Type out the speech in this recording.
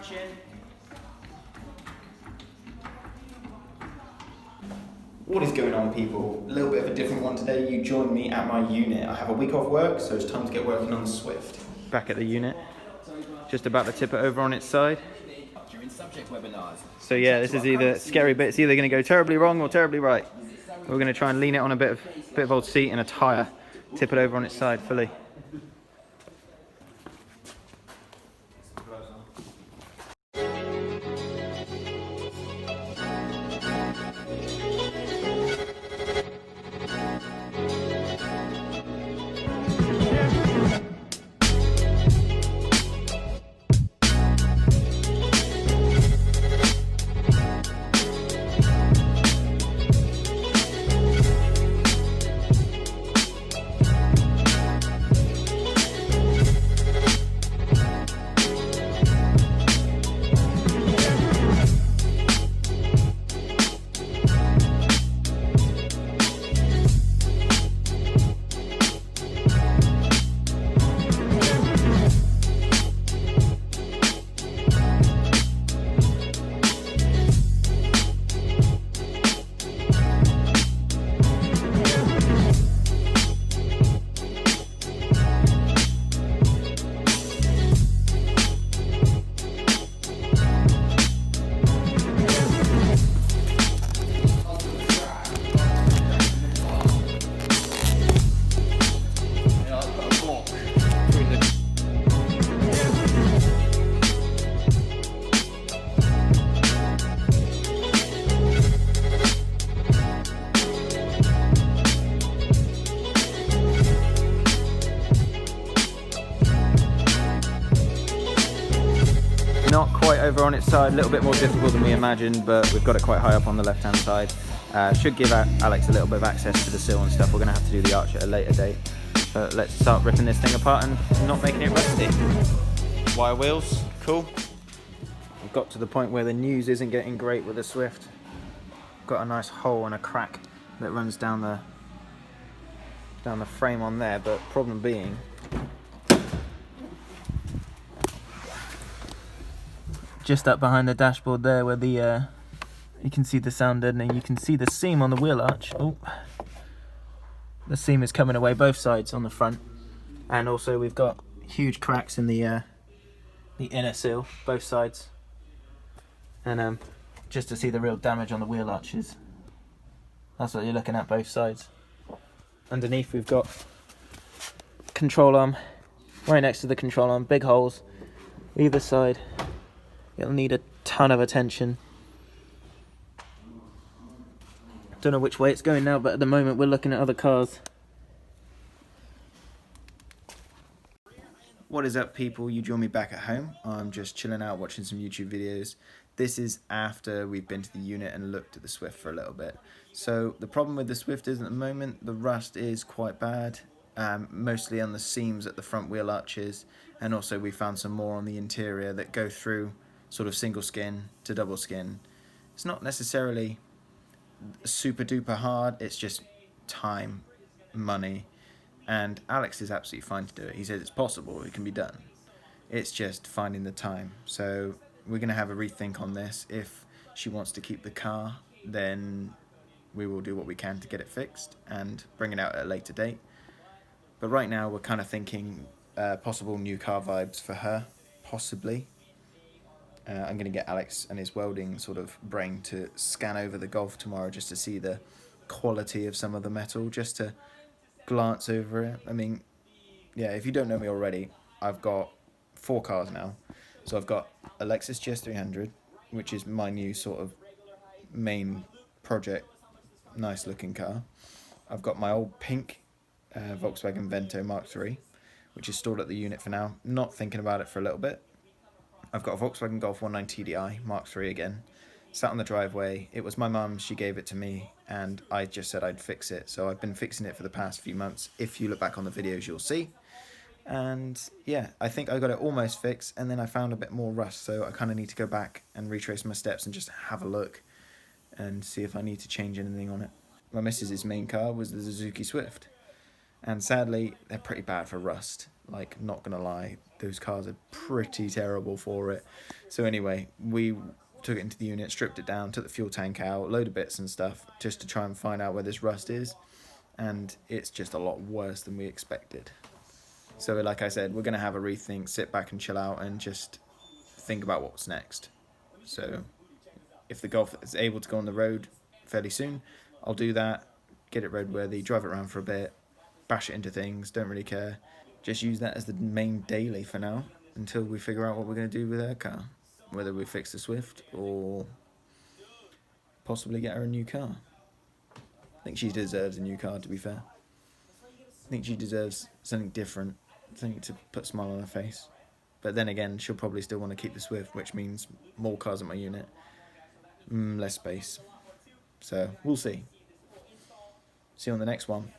chin. What is going on, people? A little bit of a different one today. You joined me at my unit. I have a week off work, so it's time to get working on the Swift. Back at the unit, just about to tip it over on its side. So yeah, this is either scary bit. It's either going to go terribly wrong or terribly right. We're going to try and lean it on a bit of old seat and a tyre, tip it over on its side fully. Not quite over on its side, a little bit more difficult than we imagined, but we've got it quite high up on the left hand side. Should give Alex a little bit of access to the sill and stuff. We're going to have to do the arch at a later date. But let's start ripping this thing apart and not making it rusty. Wire wheels, cool. We've got to the point where the news isn't getting great with the Swift. Got a nice hole and a crack that runs down the frame on there, but problem being, just up behind the dashboard there where the you can see the sound deadening, you can see the seam on the wheel arch. Oh, the seam is coming away both sides on the front, and also we've got huge cracks in the inner sill, both sides, and just to see the real damage on the wheel arches. That's what you're looking at, both sides. Underneath we've got control arm, right next to the control arm, big holes either side. It'll need a ton of attention. Don't know which way it's going now, but at the moment we're looking at other cars. What is up, people? You join me back at home. I'm just chilling out watching some YouTube videos. This is after we've been to the unit and looked at the Swift for a little bit. So the problem with the Swift is at the moment the rust is quite bad, mostly on the seams at the front wheel arches, and also we found some more on the interior that go through sort of single skin to double skin. It's not necessarily super duper hard, it's just time, money, and Alex is absolutely fine to do it. He says it's possible, it can be done. It's just finding the time. So we're going to have a rethink on this. If she wants to keep the car, then we will do what we can to get it fixed and bring it out at a later date. But right now we're kind of thinking possible new car vibes for her, possibly. I'm going to get Alex and his welding sort of brain to scan over the Golf tomorrow just to see the quality of some of the metal, just to glance over it. I mean, yeah, if you don't know me already, I've got 4 cars now. So I've got a Lexus GS300, which is my new sort of main project, nice looking car. I've got my old pink Volkswagen Vento Mark III, which is stored at the unit for now. Not thinking about it for a little bit. I've got a Volkswagen Golf 19 TDI Mark III again, sat on the driveway. It was my mum's, she gave it to me, and I just said I'd fix it. So I've been fixing it for the past few months. If you look back on the videos, you'll see. And yeah, I think I got it almost fixed, and then I found a bit more rust, so I kind of need to go back and retrace my steps and just have a look and see if I need to change anything on it. My missus's main car was the Suzuki Swift, and sadly they're pretty bad for rust, like, not gonna lie. those cars are pretty terrible for it. So anyway, we took it into the unit, stripped it down, took the fuel tank out, load of bits and stuff, just to try and find out where this rust is, and it's just a lot worse than we expected. So like I said, we're going to have a rethink, sit back and chill out, and just think about what's next. So if the Golf is able to go on the road fairly soon, I'll do that, get it roadworthy, drive it around for a bit, bash it into things, don't really care. Just use that as the main daily for now, until we figure out what we're going to do with her car. Whether we fix the Swift or possibly get her a new car. I think she deserves a new car, to be fair. I think she deserves something different, something to put a smile on her face. But then again, she'll probably still want to keep the Swift, which means more cars in my unit, less space. So we'll see. See you on the next one.